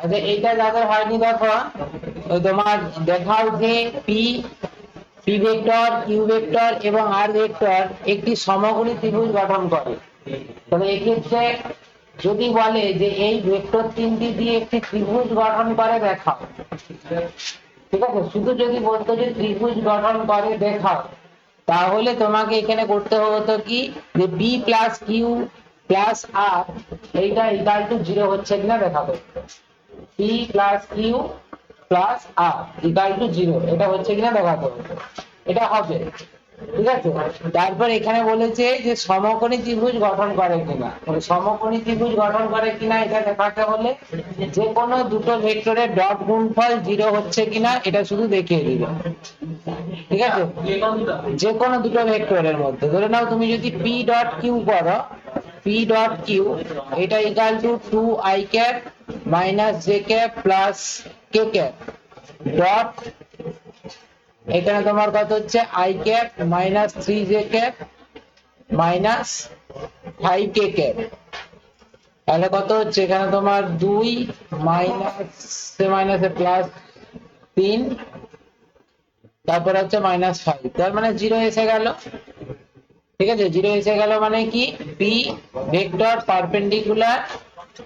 আচ্ছা এইটা যাদের হয়নি দেখো, ওই তোমার দেখাও যে P P vector, Q vector এবং আর ভেক্টর একটি সমকোণী ত্রিভুজ গঠন করে। তবে এক্ষেত্রে যদি বলে যে এই ভেক্টর তিনটি দিয়ে একটি ত্রিভুজ গঠন করে দেখাও, ঠিক আছে, শুধু যদি বলতো যে ত্রিভুজ গঠন করে দেখাও, তাহলে তোমাকে এখানে করতে হতো কি, যে B plus Q plus R এইটা ইকুয়াল টু 0 হচ্ছে কিনা দেখাবো। P plus Q plus R equal to 0 এটা হচ্ছে কিনা দেখাতে হবে, এটা হবে, ঠিক আছে। তারপর এখানে বলেছে যে সমকোণী ত্রিভুজ গঠন করে কিনা, সমকোণী ত্রিভুজ গঠন করে কিনা এটা দেখাতে হলে যে কোনো দুটো ভেক্টরের ডট গুণফল 0 হচ্ছে কিনা এটা শুধু দেখিয়ে দিবে, ঠিক আছে। যে কোনো দুটো ভেক্টরের মধ্যে ধরে নাও তুমি যদি পি ডট কিউ করো, পি ডট কিউ এটা equal two 2i cap minus J cap plus K cap dot, এখানে তোমার কত হচ্ছে i cap minus 3j cap minus 5k cap, তাহলে কত হচ্ছে এখানে তোমার 2 মাইনাস প্লাস 3, তারপর হচ্ছে মাইনাস 5, তার মানে 0 এসে গেল, ঠিক আছে। 0 এসে গেল মানে কি, P vector perpendicular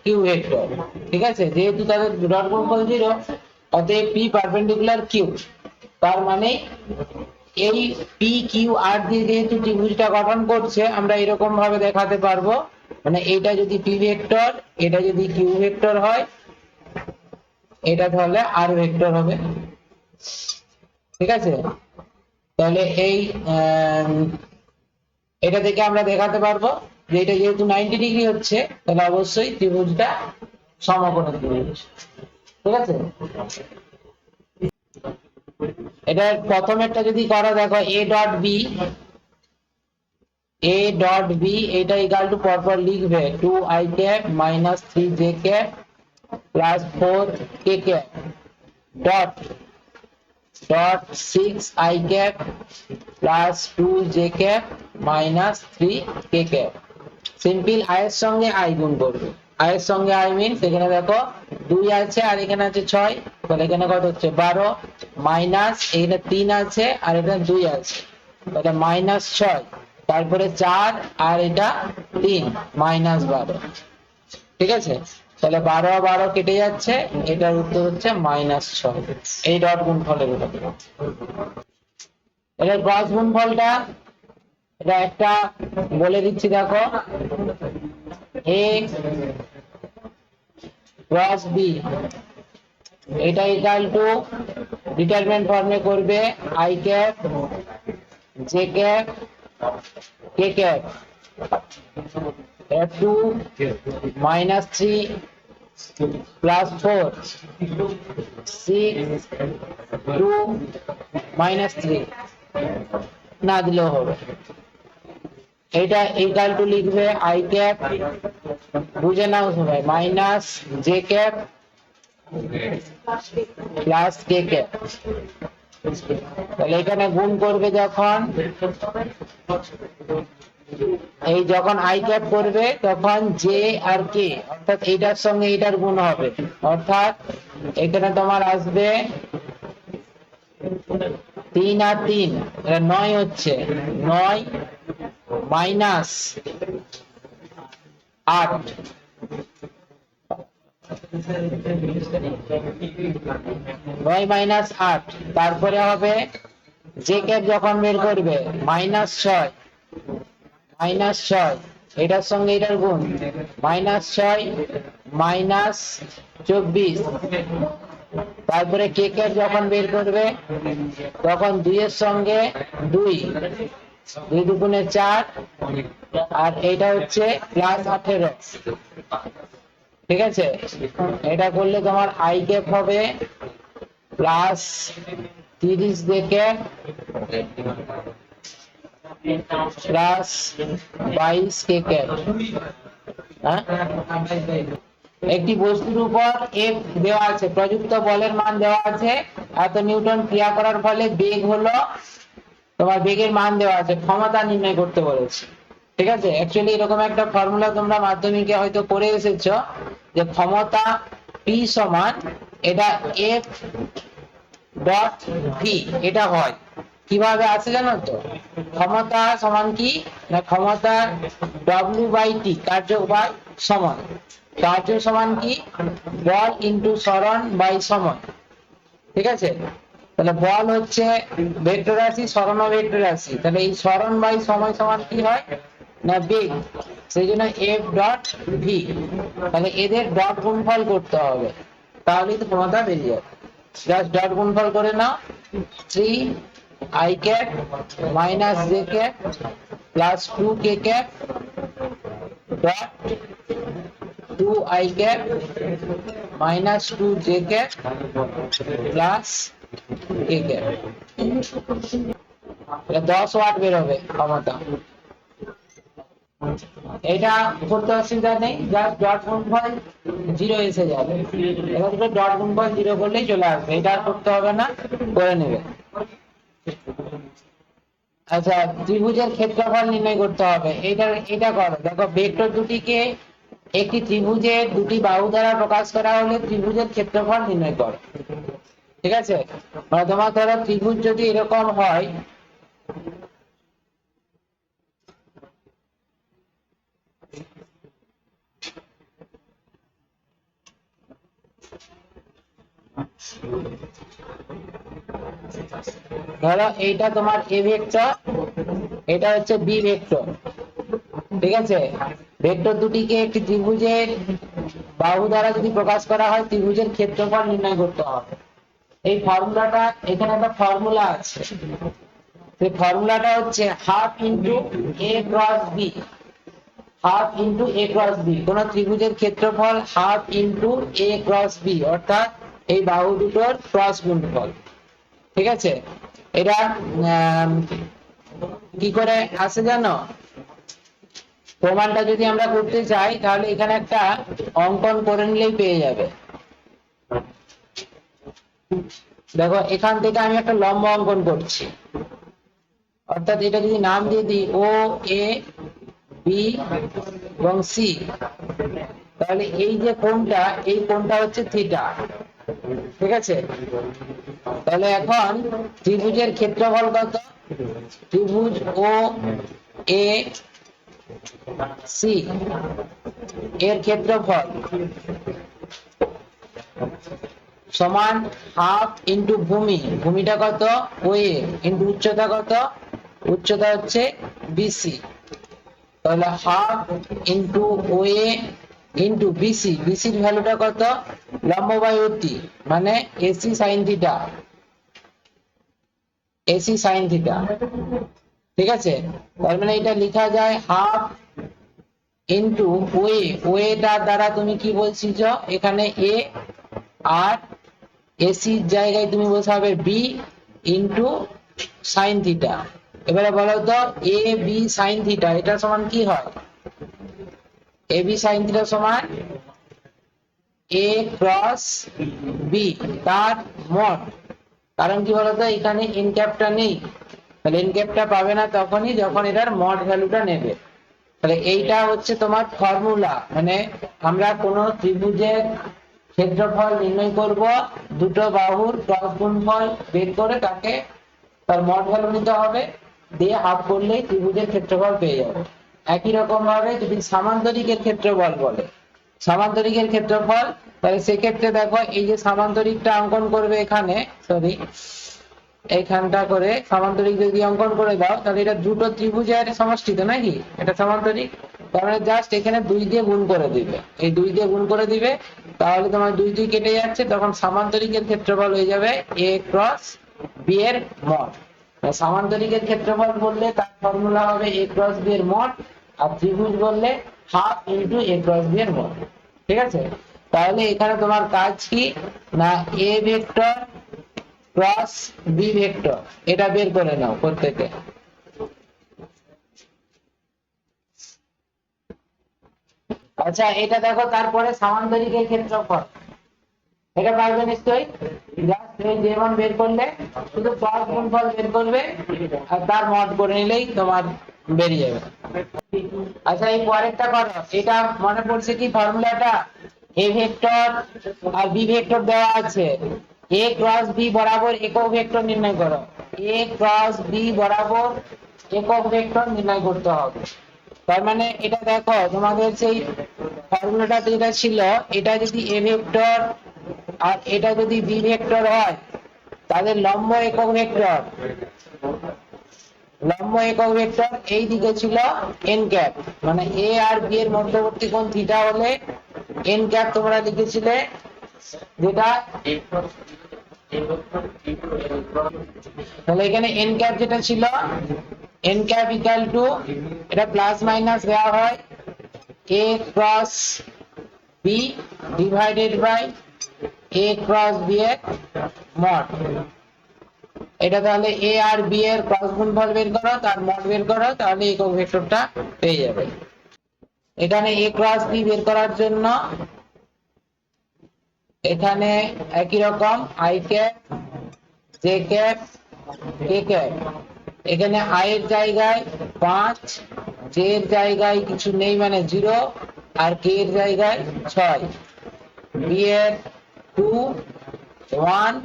Q vector, ঠিক আছে, যেহেতু তাদের ডট গুণফল 0 অতএব পি পারপেন্ডিকুলার কিউ, তার মানে এই পি কিউ আর দিয়ে যেহেতু ত্রিভুজটা গঠন করছে আমরা এরকম ভাবে দেখাতে পারবো, মানে এটা যদি পি ভেক্টর, এটা যদি কিউ ভেক্টর হয়, এটা তাহলে আর ভেক্টর হবে, ঠিক আছে। তাহলে এই এটা থেকে আমরা দেখাতে পারবো যে এটা যেহেতু 90 ডিগ্রি হচ্ছে তাহলে অবশ্যই ত্রিভুজটা সমকোণী ত্রিভুজ, ঠিক আছে। এটা প্রথমেরটা যদি করো দেখো A dot B, A dot B এটা ইকুয়াল টু পরপর লিখবে 2i cap minus 3j cap plus 4k cap dot dot 6i cap plus 2j cap minus 3k cap. Simple i এর সঙ্গে i গুণ করবে, i এর সঙ্গে i মিনস এখানে দেখো 2 আছে আর এখানে আছে 6, তাহলে এখানে কত হচ্ছে 12 মাইনাস এখানে 3 আছে আর এখানে 2 আছে, তাহলে মাইনাস 6, তারপরে 4 আর এটা 3 মাইনাস 12, ঠিক আছে। তাহলে 12 আর 12 কেটে যাচ্ছে, এটার উত্তর হচ্ছে মাইনাস 6, এই ডট গুণফলের উত্তর। এটার ক্রস গুণফলটা এটা একটা বলে দিচ্ছি দেখো, এ ক্রস বি এটা ইকুয়াল টু ডিটারমিনেন্ট ফর্মে করবে i cap J cap K cap 2 minus 3 plus 4 6 2 minus 3 না দিলেও হবে, এটা ইকুয়াল টু লিখবে i ক্যাপ বুঝে নাও সবাই minus J cap plus K cap, তাহলে এখানে গুণ করবে যখন, এই যখন i ক্যাপ করবে তখন জে আর কে অর্থাৎ এইটার সঙ্গে এইটার গুণ হবে, অর্থাৎ এখানে তোমার আসবে 3 আর 3 এটা 9 হচ্ছে, 9 মাইনাস 8 9 মাইনাস 8, তারপরে হবে জে ক্যাপ যখন বের করবে মাইনাস 6 এটার সঙ্গে এটার গুণ মাইনাস 6 মাইনাস 24, তারপরে কে ক্যাপ যখন বের করবে তখন 2 এর সঙ্গে 2 2 দুগুণে 4 আর এটা হচ্ছে প্লাস 18, ঠিক আছে। এটা করলে তোমার i ক্যাপ হবে প্লাস 30 জে ক্যাপ প্লাস 22 কে ক্যাপ। একটি বস্তুর উপর F দেওয়া আছে, প্রযুক্ত বলের মান দেওয়া আছে, এত নিউটন ক্রিয়া করার ফলে বেগ হলো, তোমার বেগের মান দেওয়া আছে, ক্ষমতা নির্ণয় করতে বলেছে, ঠিক আছে, অ্যাকচুয়ালি এরকম একটা ফর্মুলা তোমরা মাধ্যমিকে হয়তো করে এসেছো, যে ক্ষমতা P সমান এটা F ডট ভি, এটা হয় কিভাবে আসে জানো তো? ক্ষমতা সমান কি না, ক্ষমতা ডব্লিউ বাই টি, কার্য বাই সময়। কার্য সমান কি, বল ইন্টু সরণ বাই সময়। ঠিক আছে, তাহলে বল হচ্ছে ভেক্টর রাশি, সরণ ভেক্টর রাশি, তাহলে এই সরণ বাই সময় সমান কি হয় না বেগ, সেই জন্য এফ ডট ভি। তাহলে এদের ডট গুণফল করতে হবে, তাহলেই তো ক্ষমতা বেরিয়ে যাবে। জাস্ট ডট গুণফল করে নাও, 3 i cap minus J cap plus 2 K cap dot 2 i cap minus 2 J cap plus K cap. 10 watt বেরোবে ক্ষমতা। এটা করতে অসুবিধা নেই, জাস্ট ডট গুণফল 0 এসে যাবে, এবার থেকে ডট গুণফল 0 করলেই চলে আসবে, এটা আর করতে হবে না, করে নেবে। আচ্ছা, ত্রিভুজের ক্ষেত্রফল নির্ণয় করতে হবে, এটা করো। দেখো ভেক্টর দুটিকে একটি ত্রিভুজের দুটি বাহু দ্বারা প্রকাশ করা হলে ত্রিভুজের ক্ষেত্রফল নির্ণয় করো। ঠিক আছে, মানে তোমার ধরো ত্রিভুজ যদি এরকম হয়, ধরো এইটা তোমার এ ভেক্টর, এটা হচ্ছে বি ভেক্টর। ঠিক আছে, ভেক্টর দুটিকে একটি ত্রিভুজের বাহু দ্বারা যদি প্রকাশ করা হয় ত্রিভুজের ক্ষেত্রফল নির্ণয় করতে হবে। এই ফর্মুলাটা, এখানে একটা ফর্মুলা আছে, সেই ফর্মুলাটা হচ্ছে half into A cross B. Half into A cross B, কোন ত্রিভুজের ক্ষেত্রফল half into A cross B, অর্থাৎ এই বাহু দুটোর ক্রস গুণফল। ঠিক আছে, এটা কি করে আসে জানো? প্রমাণটা যদি আমরা করতে চাই তাহলে এখানে একটা অঙ্কন করে নিলেই পেয়ে যাবে। দেখো এখান থেকে আমি একটা লম্ব অঙ্কন করছি, অর্থাৎ এটা যদি নাম দিয়ে দিই ও এ বি এবং সি, তাহলে এই যে কোণটা, এই কোণটা হচ্ছে থিটা। ঠিক আছে, তাহলে এখন ত্রিভুজের ক্ষেত্রফল কত? ত্রিভুজ ও এ সি এর ক্ষেত্রফল সমান হাফ ইন্টু ভূমি, ভূমিটা কত ও এ, ইন্টু উচ্চতা কত, উচ্চতা হচ্ছে বিসি, তাহলে হাফ ইন্টু ও এ ইন্টু বিসি, বিসির ভ্যালুটা কত, লম্ব বাই অতি মানে AC sine theta, AC sine theta. ঠিক আছে, তার মানে এটা লেখা যায় হাফ ইন্টু ওয়ে, ওয়েটার দ্বারা তুমি কি বলছিস এখানে এ, আর এসির জায়গায় তুমি বসাবে বি ইন্টু সাইন থিটা। এবারে বলো তো এ বি সাইন থিটা এটা সমান কি হয়? এ বি সাইন থিটা সমান এ ক্রস বি তার মড। কারণ কি বলতো, এখানে এন ক্যাপটা নেই, তাহলে এন ক্যাপটা পাবে না তখনই যখন এটার মড ভ্যালুটা নেবে। তাহলে এইটা হচ্ছে তোমার ফর্মুলা, মানে আমরা কোন ত্রিভুজের ক্ষেত্রফল নির্ণয় করব, দুটো বাহুর ক্রস গুণফল বের করে তাকে তার মড ভ্যালু নিতে হবে, দিয়ে হাফ করলেই ত্রিভুজের ক্ষেত্রফল পেয়ে যাবে। একই রকম ভাবে যদি সামান্তরিকের ক্ষেত্রফল বলে, সামান্তরিকের ক্ষেত্রফল, তাহলে সেক্ষেত্রে দেখো এই যে সামান্তরিকটা অঙ্কন করবে এখানে, সরি এইখানটা করে সামান্তরিক যদি অঙ্কন করে দাও, তাহলে এটা দুটো ত্রিভুজের সমষ্টি তো নাকি, এটা সামান্তরিক, তাহলে জাস্ট এখানে 2 দিয়ে গুণ করে দিবে, এই 2 দিয়ে গুণ করে দিবে, তাহলে তোমার 2 2 কেটে যাচ্ছে, তখন সামান্তরিকের ক্ষেত্রফল হয়ে যাবে এ ক্রস বি এর মড। সামান্তরিকের ক্ষেত্রফল বললে তার ফর্মুলা হবে এ ক্রস বি এর মড, আর ত্রিভুজ বললে half into A cross B এর মড। ঠিক আছে, তাহলে এখানে তোমার কাজ কি না, A vector cross B vector এটা বের করে নাও প্রত্যেকে। আচ্ছা এটা দেখো, তারপরে সামান্তরিকের ক্ষেত্রফল এটা পারবে নিশ্চয়ই, জাস্ট এই যেমন বের করলে শুধু ক্রস গুণফল বের করবে আর তার মড করে নিলেই তোমার বেরিয়ে যাবে। আচ্ছা এই পরেরটা করো, এটা মনে পড়ছে কি ফর্মুলাটা? এ ভেক্টর আর বি ভেক্টর দেওয়া আছে, এ ক্রস বি বরাবর একক ভেক্টর নির্ণয় করো। এ ক্রস বি বরাবর একক ভেক্টর নির্ণয় করতে হবে। তার মানে এটা দেখো তোমাদের সেই ফর্মুলাটা যেটা ছিল, এটা যদি এ ভেক্টর আর এটা যদি বি ভেক্টর হয়, তাদের লম্ব একক ভেক্টর, লম্ব একক ভেক্টর এই দিকে ছিল এন ক্যাপ, মানে এ আর বি এর মধ্যবর্তী কোণ থিটা হলে এন ক্যাপ তোমরা লিখেছিলে, যেটা তাহলে এখানে এন ক্যাপ যেটা ছিল, এন ক্যাপ ইকুয়াল টু, এটা প্লাস মাইনাস দেওয়া হয় a cross b divided by a cross B এর মড। এটা তাহলে এ আর বি এর ক্রস গুণফল বের করো, তার মড বের করো, তাহলে একক ভেক্টরটা পেয়ে যাবে। এখানে এ ক্রস বি বের করার জন্য এখানে একই রকম I cap J cap K cap, এখানে আই এর জায়গায় 5, জে এর জায়গায় কিছু নেই মানে 0, আর কে এর জায়গায় 6, বি এর 2, 1,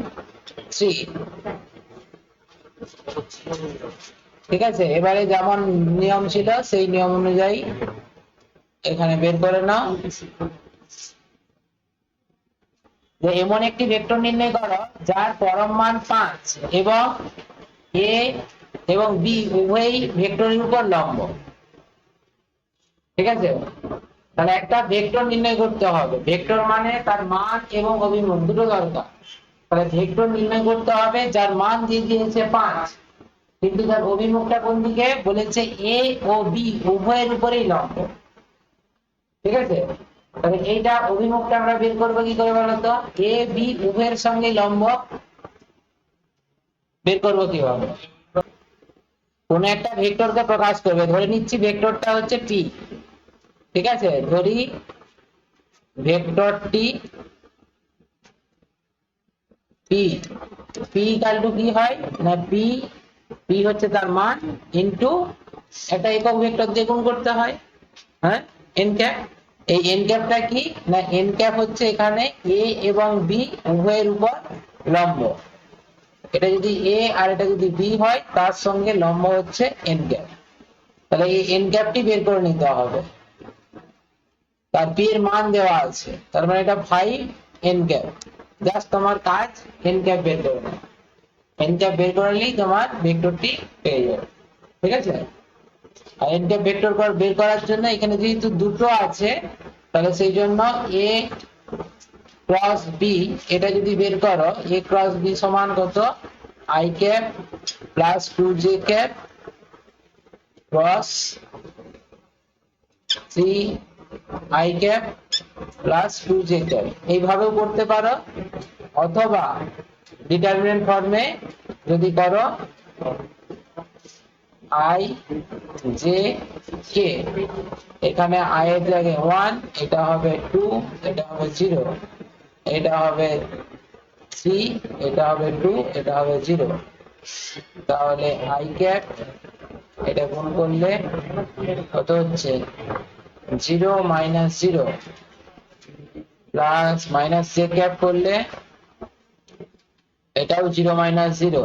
3। ঠিক আছে, এবারে যেমন নিয়ম ছিল সেই নিয়ম অনুযায়ী এখানে বের করে নাও যে এমন একটি ভেক্টর নির্ণয় করো যার পরম মান 5 এবং এ এবং বি উভয়ই ভেক্টরের উপর লম্ব। ঠিক আছে, তাহলে একটা ভেক্টর নির্ণয় করতে হবে, ভেক্টর মানে তার মান এবং অভিমুখ দুটো দরকার। তাহলে ভেক্টর নির্ণয় করতে হবে যার মান দিয়ে দিয়েছে 5, কিন্তু তার অভিমুখটা কোন দিকে বলেছে এ ও বি উভয়ের উপরেই লম্ব। ঠিক আছে, তাহলে এইটা অভিমুখটা আমরা বের করবো কি করে বলতো? এ বি উভয়ের সঙ্গে লম্ব বের করবো কিভাবে? কোন একটা ভেক্টরকে প্রকাশ করবে, ধরে নিচ্ছি ভেক্টরটা হচ্ছে পি। ঠিক আছে, ধরি ভেক্টরটি পি, পি ইকুয়াল টু কি হয় না, পি, পি হচ্ছে তার মান ইনটু একটা একক ভেক্টর দিয়ে গুণ করতে হয়, হ্যাঁ, এন ক্যাপ। এই এন ক্যাপটা কি না, এন ক্যাপ হচ্ছে এখানে এ এবং বি উভয়ের উপর লম্ব। এটা যদি এ আর এটা যদি বি হয়, তার সঙ্গে লম্ব হচ্ছে এন ক্যাপ। তাহলে এই এন ক্যাপটি বের করে নিতে হবে, তার পি এর মান দেওয়া আছে, তার মানে এটা 5 এন ক্যাপ। জাস্ট তোমার কাজ এন ক্যাপ বের করে নাও, এন ক্যাপ বের করে নিলেই তোমার ভেক্টরটি পেয়ে যাবে। ঠিক আছে, আর এন ক্যাপ ভেক্টর বের করার জন্য এখানে যেহেতু দুটো আছে, তাহলে সেই জন্য এ ক্রস বি, এটা যদি বের করো এ ক্রস বি সমান কত, I cap plus 2 J cap cross 3 I cap plus 2 J cap, এইভাবেও করতে পারো, অথবা ডিটারমিনেন্ট ফর্মে যদি করো আই জে কে, এখানে আই এর জায়গায় 1, এটা হবে 2, এটা হবে 0, এটা হবে 3, এটা হবে 2, এটা হবে 0। তাহলে আই ক্যাপ এটা গুণ করলে কত হচ্ছে 0 minus 0 plus minus J cap করলে এটাও 0 মাইনাস 0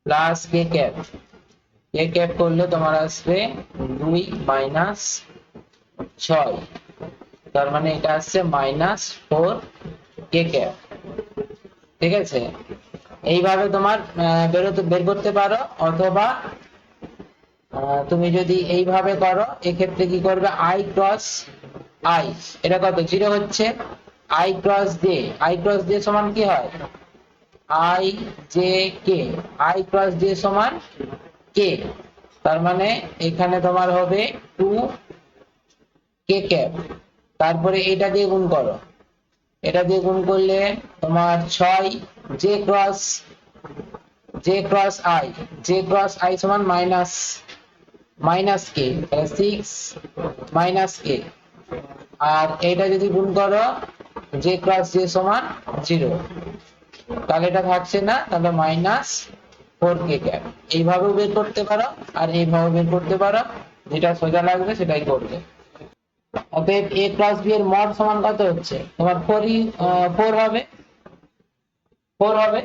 প্লাস কে ক্যাপ, কে ক্যাপ করলে তোমার আসবে 2 মাইনাস 6, তার মানে এটা আসছে মাইনাস 4 কে ক্যাপ। ঠিক আছে, এইভাবে তোমার বের করতে পারো, অথবা তুমি যদি এইভাবে করো, এক্ষেত্রে কি করবে, আই ক্রস আই, এটা কত 0 হচ্ছে, I cross J, I cross J সমান কি হয়, I J K, I cross J সমান কে, তার মানে এখানে তোমার হবে 2 কে ক্যাপ, তারপরে এটা দিয়ে গুণ করো, এটা দিয়ে গুণ করলে তোমার 6 J cross I, J cross I সমান মাইনাস মাইনাস কে, 6 মাইনাস কে, আর এটা যদি গুণ করো জে ক্রস জে সমান 0, তাহলে এটা থাকছে না, তাহলে মাইনাস 4k ক্যাপ। এইভাবেও বের করতে পারো আর এইভাবে বের করতে পারো, যেটা সোজা লাগবে সেটাই করবে। অতএব a প্লাস b এর মড সমান কত হচ্ছে তোমার 4 হবে, 4 হবে।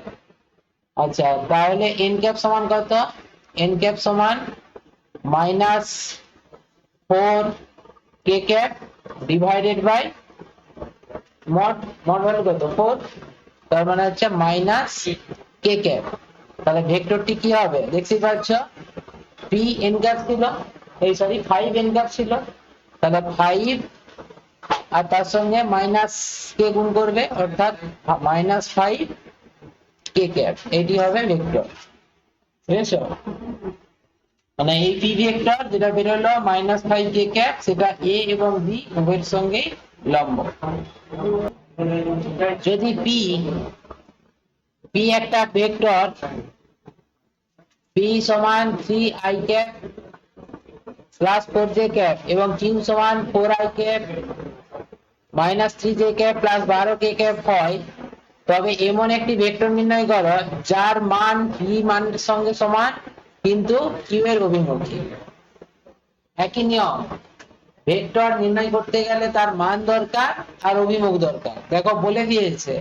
আচ্ছা তাহলে n ক্যাপ সমান কত, n ক্যাপ সমান minus 4k cap divided by mod, mod value কত 4, তার মানে হচ্ছে মাইনাস k ক্যাপ। তাহলে ভেক্টরটি কি হবে দেখতেই পাচ্ছ, p n ক্যাপ ছিল, এই সরি 5 n ক্যাপ ছিল, তাহলে 5 আর তার সঙ্গে মাইনাস কে গুণ করবে অর্থাৎ মাইনাস 5 কে ক্যাপ, এটি হবে ভেক্টর। বুঝেছো, মানে এই পি ভেক্টর যেটা বের হলো মাইনাস 5 কে ক্যাপ, সেটা এ এবং বি উভয়ের সঙ্গে লম্ব। যদি পি পি একটা ভেক্টর, পি সমান 3 i cap plus 4j cap এবং কিউ সমান 4i cap minus 3j cap plus 12k cap হয়, তবে এমন একটি ভেক্টর নির্ণয় করো যার মান পি মানের সঙ্গে সমান কিন্তু কিউ এর অভিমুখী। একই নিয়ম, ভেক্টর নির্ণয় করতে গেলে তার মান দরকার আর অভিমুখ দরকার। দেখো বলে দিয়েছে,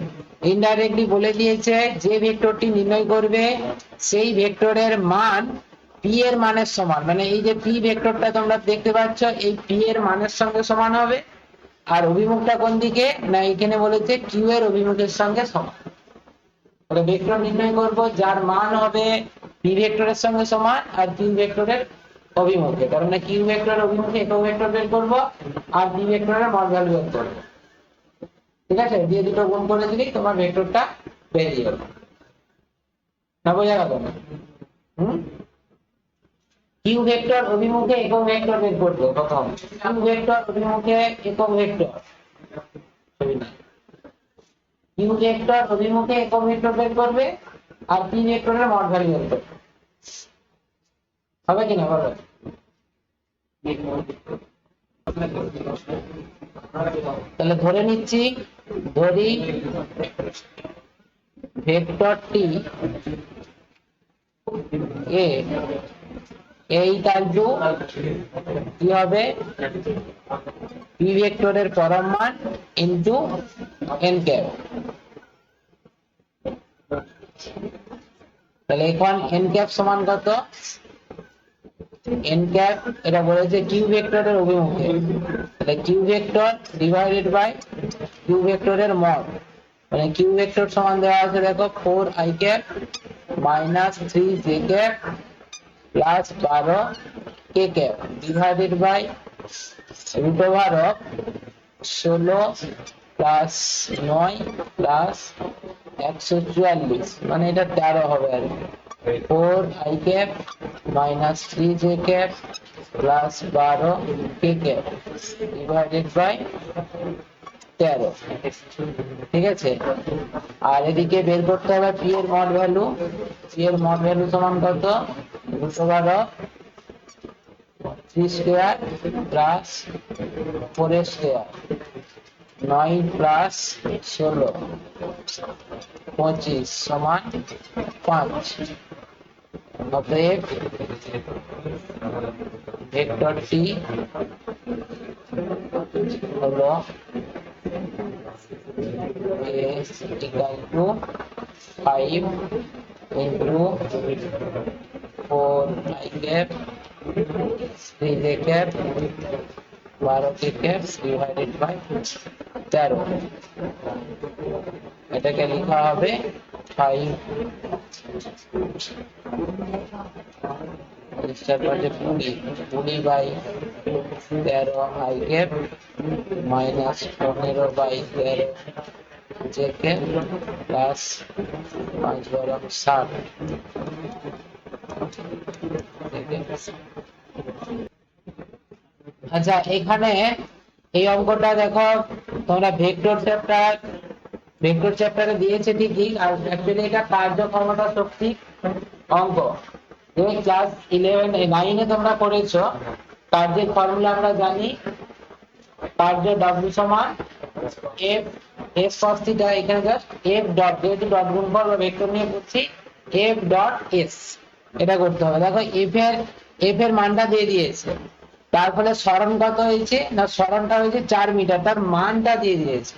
ইনডাইরেক্টলি বলে দিয়েছে যে ভেক্টরটি নির্ণয় করবে সেই ভেক্টরের মান পি এর মানের সমান, মানে এই যে পি ভেক্টরটা তোমরা দেখতে পাচ্ছ এই পি এর মানের সঙ্গে সমান হবে। আর অভিমুখটা কোন দিকে, না এখানে বলেছে কিউ এর অভিমুখের সঙ্গে সমান। তাহলে ভেক্টর নির্ণয় করব যার মান হবে পি ভেক্টরের সঙ্গে সমান আর কিউ ভেক্টরের অভিমুখে, কারণ কিউ ভেক্টরের অভিমুখে একক ভেক্টর বের করব আর পি ভেক্টরের মড ভ্যালু বের করব। ঠিক আছে, দিয়ে দুটো গুণ করে দিলেই তোমার ভেক্টরটা বেরিয়ে যাবে। না বোঝা গেল না? কিউ ভেক্টর অভিমুখে একক ভেক্টর বের করবে প্রথম, কিউ ভেক্টর অভিমুখে একক ভেক্টর, কিউ ভেক্টর অভিমুখে একক ভেক্টর বের করবে আর পি ভেক্টরের মড ভ্যালু বের করবে। হবে কিনা বলো? তাহলে ধরে নিচ্ছি, ধরি ভেক্টরটি এ এই তালু কি হবে পি ভেক্টরের পরম মান ইনটু এন ক্যাপ। তাহলে এখন এন ক্যাপ সমান কত, এন ক্যাপ এটা বলেছে কিউ ভেক্টরের অভিমুখে, তাহলে Q vector divided by Q ভেক্টরের মড, মানে কিউ ভেক্টর সমান দেওয়া আছে দেখো 4i cap minus 3j cap plus 12k cap divided by root over of 16 plus 9 plus 144, মানে এটা 13 হবে আর কি। 4i cap minus 3j cap plus 12k cap divided by 13। ঠিক আছে, আর এদিকে বের করতে হবে পি এর মড ভ্যালু, পি এর মড ভ্যালু সমান কত, root over of 3 square plus 4 square 9 প্লাস 16 25 সমান 5। অতএব ভেক্টরটি হলো equal to 5 into 4i cap 3j cap 12k cap divided by 13। এটাকে লেখা হবে 5 20 by 13i cap minus 15 by 13 j cap plus 5 বরং 7। আচ্ছা এখানে এই অঙ্কটা দেখো তোমরা ভেক্টর চ্যাপ্টারে দিয়েছে ঠিকই, আর অ্যাকচুয়ালি এটা কার্যক্ষমতা শক্তি অঙ্ক, যে ক্লাস 9 তোমরা করেছো। কার্যের ফর্মুলা আমরা জানি, কার্য W সমান F S cos θ, এখানে জাস্ট F ডট, যেহেতু ডট গুণফল বা ভেক্টর নিয়ে করছি এফ ডট এস, এটা করতে হবে। দেখো এফ এর মানটা দিয়ে দিয়েছে, তার ফলে সরণ কত হয়েছে না, সরণটা হয়েছে 4 মিটার, তার মানটা দিয়ে দিয়েছে,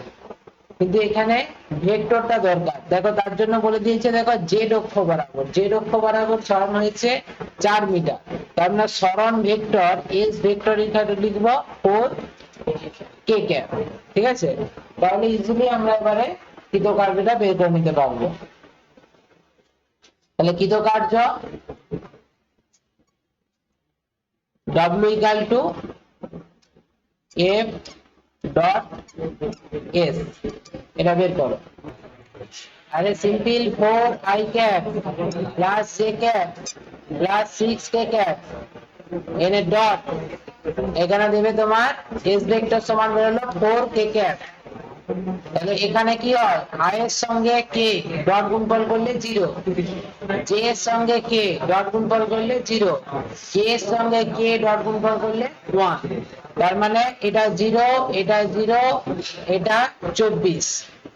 কিন্তু এখানে ভেক্টরটা দরকার। দেখো তার জন্য বলে দিয়েছে, দেখো জেড অক্ষ বরাবর সরণ হয়েছে 4 মিটার, তার মানে সরণ ভেক্টর এস ভেক্টর এখানে লিখবো 4 কে ক্যাপ। ঠিক আছে, তাহলে ইজিলি আমরা এবারে কৃতকার্যটা বের করে নিতে পারবো। তাহলে কৃতকার্য W equal to F dot S, এটা বের করো। আরে simple 4 i cap plus j cap plus 6 k cap n এর ডট, এখানে দেবে তোমার s ভেক্টর সমান বেরোলো 4 k cap। তাহলে এখানে কি হয়, i এর সঙ্গে k ডট গুণফল করলে 0, j এর সঙ্গে k ডট গুণফল করলে 0, k এর সঙ্গে k ডট গুণফল করলে 1, তার মানে এটা 0, এটা 0, এটা 24।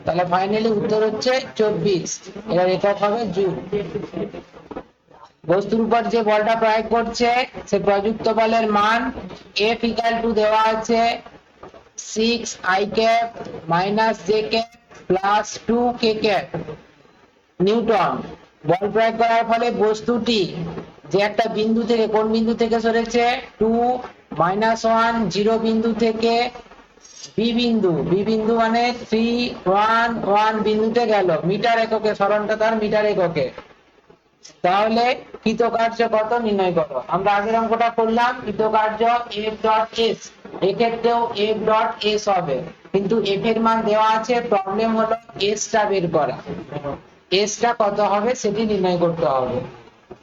তাহলে ফাইনালি উত্তর হচ্ছে 24, এর একক হবে জুল। বস্তুর উপর যে বলটা প্রয়োগ করছে সে প্রযুক্ত বলের মান F ইকুয়াল টু দেওয়া আছে 6 i cap minus j cap plus 2 k cap newton. বল প্রয়োগ করার ফলে বস্তুটি যে একটা বিন্দু থেকে, কোন বিন্দু থেকে সরেছে, 2 -1 0 বিন্দু থেকে বি বিন্দু মানে 3 1 1 বিন্দুতে গেল, মিটার এককে, সরণটা তার মিটার এককে। তাহলে কৃতকার্য কত নির্ণয় করো। আমরা আগের অঙ্কটা করলাম, কৃতকার্য এফ ডট এস, এক্ষেত্রেও এফ ডট এস হবে, কিন্তু এফ এর মান দেওয়া আছে, প্রবলেম হলো এস টা বের করা। এস টা কত হবে সেটি নির্ণয় করতে হবে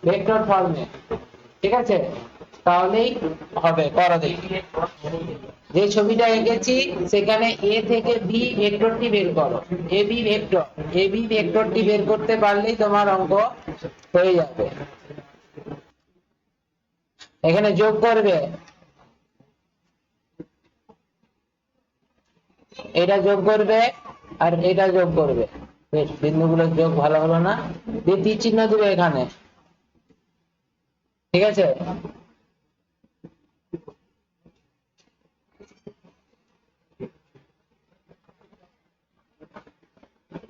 ভেক্টর ফর্মে। ঠিক আছে, তাহলেই হবে, করো দেখি। যে ছবিটা এঁকেছি সেখানে এ থেকে বি ভেক্টরটি বের করো, এ বি ভেক্টরটি বের করতে পারলেই তোমার অঙ্ক হয়ে যাবে। এখানে যোগ করবে, এটা যোগ করবে আর এটা যোগ করবে, বিন্দুগুলোর যোগ ভালো হলো না, দিয়ে তীর চিহ্ন দেবে এখানে। ঠিক আছে,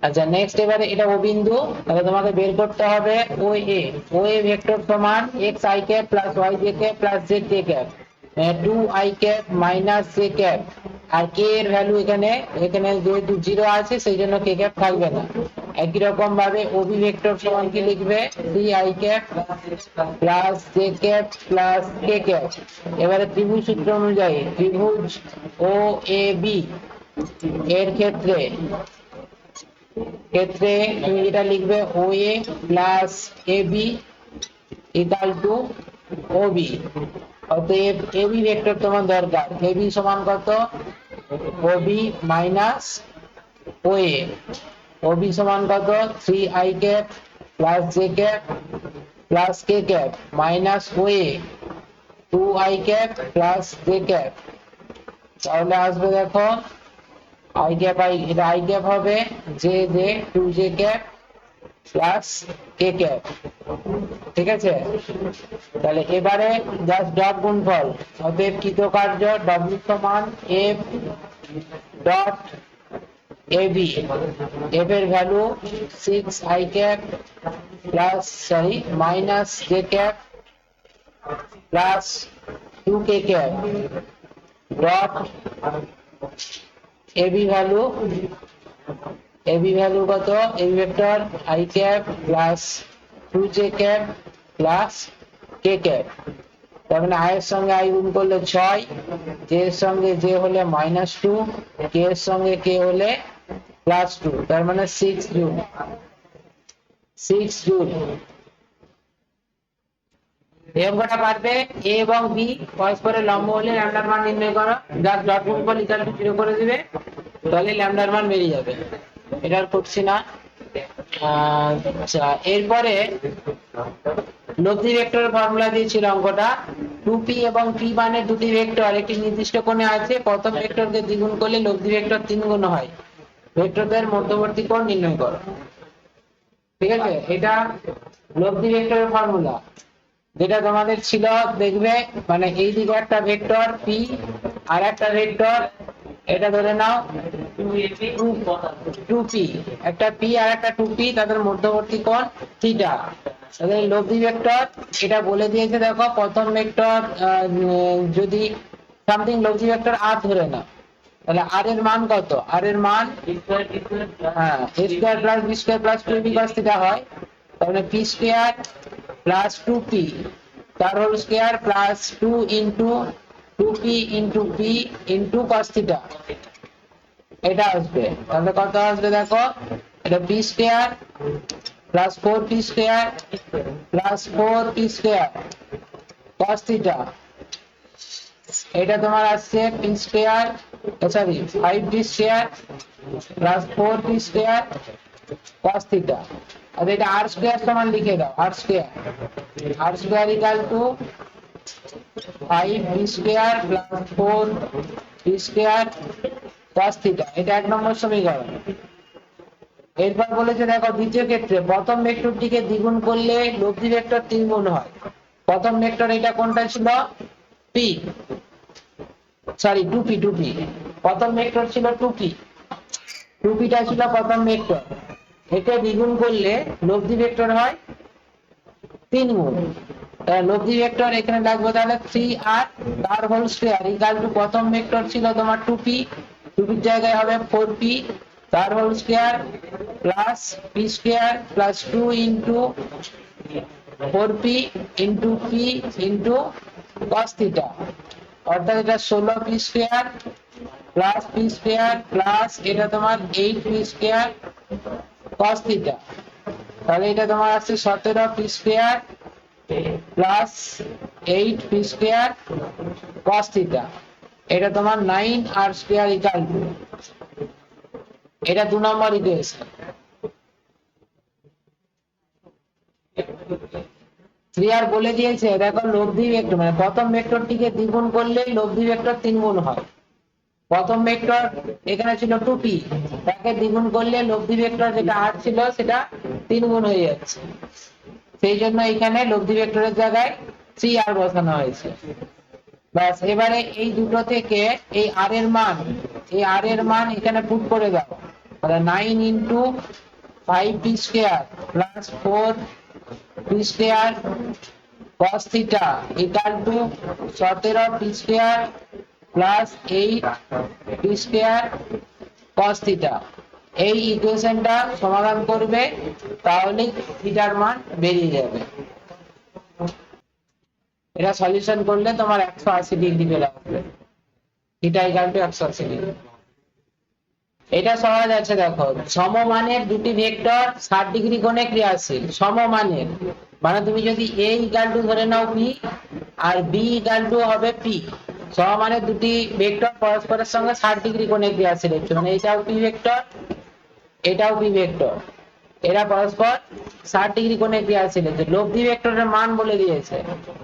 আচ্ছা নেক্সট এবারে এটা ও বিন্দু, তাহলে তোমাকে বের করতে হবে ও এ ভেক্টর সমান x i cap plus y j cap plus z k cap 2 i cap minus J cap, আর কে এর ভ্যালু এখানে যেহেতু 0 আছে সেই জন্য কে ক্যাপ থাকবে না। একই রকম ভাবে ওবি ভেক্টর সমান কি লিখবে, 3 i cap plus J cap plus K cap. এবারে ত্রিভুজ সূত্র অনুযায়ী ত্রিভুজ ও এ বি এর ক্ষেত্রে তুমি যেটা লিখবে O A plus A B equal to O B. অতএব এ বি ভেক্টর তোমার দরকার, এ বি সমান কত, O B minus O A, O B সমান কত 3 i cap plus J cap plus K cap minus O A 2 i cap plus J cap. তাহলে আসবে দেখো i ক্যাপ এটা i ক্যাপ হবে J 2j cap plus K cap. ঠিক আছে, তাহলে এবারে জাস্ট ডট গুণফল, অতএব কৃতকার্য w সমান f dot A B, f এর value 6 i cap plus minus j cap plus 2k cap dot AB value কত, AB vector i cap plus 2j cap plus k cap. তার মানে i এর সঙ্গে i গুণ করলে 6, j এর সঙ্গে j হলে -2, k এর সঙ্গে k হলে +2, তার মানে 6 জুল। এই অঙ্কটা পারবে, এ এবং বি পরস্পরের লম্ব হলে ল্যামডার মান নির্ণয় করো, জাস্ট ডট গুণফল ইকুয়াল টু 0 করে দিবে, তাহলে ল্যামডার মান বেরিয়ে যাবে। এটা আর করছি না। আচ্ছা, এরপরে লব্ধি ভেক্টরের ফর্মুলা দিয়েছিল অঙ্কটা, 2p এবং p মানে দুটি ভেক্টর একটি নির্দিষ্ট কোণে আছে, প্রথম ভেক্টরকে দ্বিগুণ করলে লব্ধি ভেক্টর 3 গুণ হয়, ভেক্টরদের মধ্যবর্তী কোণ নির্ণয় করো। ঠিক আছে, এটা লব্ধি ভেক্টরের ফর্মুলা, যেটা তোমাদের ছিল দেখবে, মানে এই দিকে একটা ভেক্টর পি আর একটা ভেক্টর, এটা ধরে নাও 2p, একটা পি আর একটা 2p, তাদের মধ্যবর্তী কোণ থিটা। তাহলে লব্ধি ভেক্টর এটা বলে দিয়েছে, দেখো প্রথম ভেক্টর যদি সামথিং লব্ধি ভেক্টর আর ধরে নাও, তাহলে আর এর মান কত? আর এর মান হ্যাঁ a square plus b square plus 2b cos theta হয়। তাহলে p স্কয়ার প্লাস 2p তার whole square plus 2 into 2p into p into cos theta, এটা আসবে। তাহলে কত আসবে দেখো, এটা p square plus 4p square plus 4p square cos theta, এটা তোমার আসছে p square, sorry 5p square plus 4p square cos theta. আর এটা r স্কয়ার সমান লিখে দাও, r square equal two 5p square plus 4p square cos theta, এটা এক নম্বর সমীকরণ। এরপর বলেছে দেখো দ্বিতীয় ক্ষেত্রে প্রথম ভেক্টরটিকে দ্বিগুণ করলে লব্ধি ভেক্টর 3 গুণ হয়। প্রথম ভেক্টর এটা কোনটা ছিল? p, সরি 2p, প্রথম ভেক্টর ছিল 2p টা ছিল প্রথম ভেক্টর, একে দ্বিগুণ করলে লব্ধি ভেক্টর হয় 3 গুণ। লব্ধি ভেক্টর এখানে লাগবে তাহলে 3r তার হোল স্কয়ার ইকুয়াল টু প্রথম ভেক্টর ছিল তোমার 2p, 2p এর জায়গায় হবে 4p তার whole square plus p square plus 2 into 4p into p into cos theta, অর্থাৎ এটা 16p square plus p square plus এটা তোমার 8p স্কয়ার cos থিটা। তাহলে এটা তোমার আছে 17p square plus 8p square cos theta, এটা তোমার 9r স্কয়ার ইকুয়াল টু, এটা 2 নম্বর ইকুয়েশন। 3r বলে দিয়েছে দেখো লব্ধি ভেক্টর মানে প্রথম ভেক্টরটিকে দ্বিগুণ করলে লব্ধি ভেক্টর 3 গুণ হয়। প্রথম ভেক্টর এখানে ছিল 2p, তাকে দ্বিগুণ করলে লব্ধি ভেক্টর যেটা r ছিল সেটা 3 গুণ হয়ে যাচ্ছে, সেই জন্য এখানে লব্ধি ভেক্টরের জায়গায় 3r বসানো হয়েছে। বাস, এবারে এই দুটো থেকে এই r এর মান এখানে পুট করে দাও, তাহলে 9 into 5p square plus 4p square cos theta equal to 17p square plus 8p square cos theta. এই ইকুয়েশনটা সমাধান করবে, তাহলে থিটার মান বেরিয়ে যাবে। এটা সলিউশন করলে তোমার 180 ডিগ্রি চলে আসবে, থিটা ইকুয়াল টু 180 ডিগ্রি। এটা সহজ আছে, দেখো সমমানের দুটি ভেক্টর 60 ডিগ্রি কোণে ক্রিয়াশীল। সমমানের মানে তুমি যদি a ইকুয়াল টু ধরে নাও p আর b ইকুয়াল টু হবে p, সমমানের দুটি ভেক্টর পরস্পরের সঙ্গে 60 ডিগ্রি কোণে ক্রিয়াশীল হচ্ছে, মানে এটাও p ভেক্টর এটাও p ভেক্টর, এরা পরস্পর 60 ডিগ্রি কোণে ক্রিয়াশীল হচ্ছে। লব্ধি ভেক্টরের মান বলে দিয়েছে,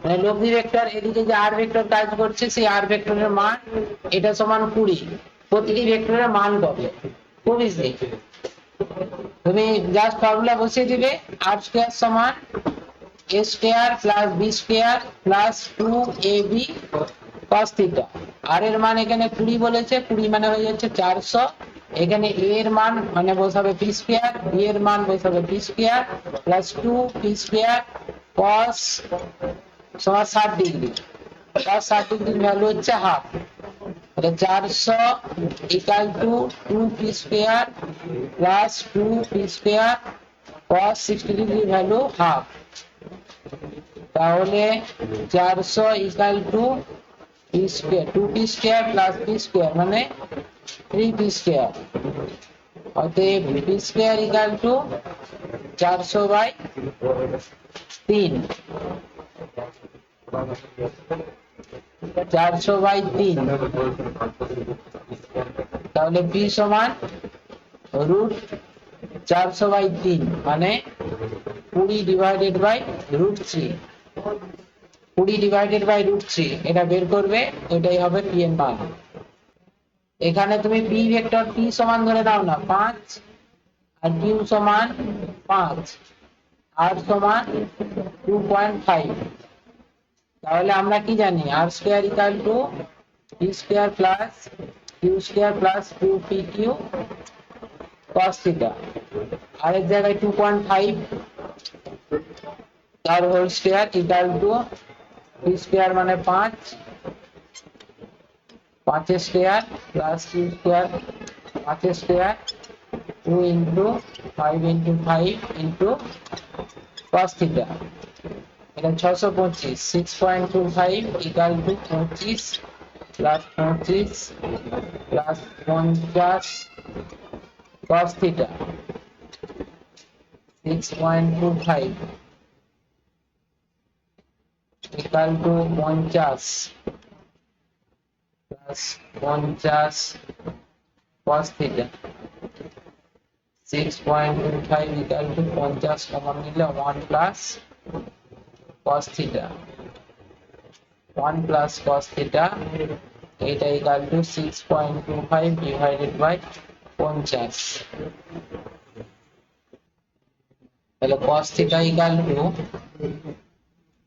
মানে লব্ধি ভেক্টর এদিকে যে r ভেক্টর কাজ করছে সেই r ভেক্টরের মান এটা সমান 20, প্রতিটি ভেক্টরের মান কত, খুব ইজি। তুমি জাস্ট ফর্মুলা বসিয়ে দিবে, r স্কয়ার সমান a square plus b square plus 2ab cos theta. r এর মান এখানে 20 বলেছে, 20 মানে হয়ে যাচ্ছে 400, এখানে a এর মান মানে বসাবে p স্কয়ার, b এর মান বসাবে p square plus 2p square cos সমান 60 ডিগ্রি, cos 60 ডিগ্রির ভ্যালু হচ্ছে হাফ, তাহলে 400 equal to 2p square plus 2p square cos 60 ডিগ্রির ভ্যালু হাফ, তাহলে 400 equal to p square 2p square plus p square মানে 3p স্কয়ার, অতএব p square equal two 400/3, 400/3, তাহলে p সমান √400/3 মানে 20/√3, 20/√3 এটা বের করবে, এটাই হবে p এর মান। এখানে তুমি p ভেক্টর p সমান ধরে দাও না 5, আর কিউ সমান 5, আর সমান 2.5। তাহলে আমরা কি জানি, আর square equal to P square plus Q square plus 2pq cos theta. আর এর জায়গায় 2.5 তার whole square equal to P square মানে 5, 5 square plus Q square 5 square 2 into 5 into 5 into cos theta. এটা 625, 6.25 ইকুয়াল টু 25 প্লাস 25 প্লাস 50 cos থিটা। 6.25 ইকুয়াল টু 50 প্লাস 50 cos theta. 6.25 equal to 50 common নিলে 1 plus cos theta, 1 plus cos theta. এটা equal two 6.25 divided by 50। তাহলে cos theta equal to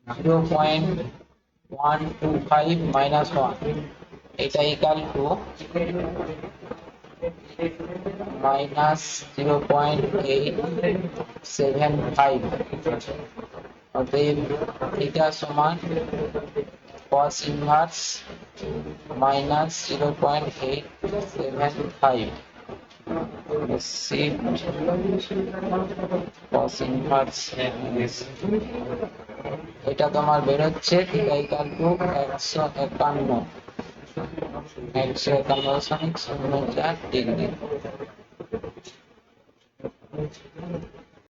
0.125 minus 1, এটা equal two minus 0.875। অতএব theta সমান cos inverse minus 0.875 shift cos inverse. এটা তোমার বের হচ্ছে থিটা ইকুয়াল টু 151.04 ডিগ্রি।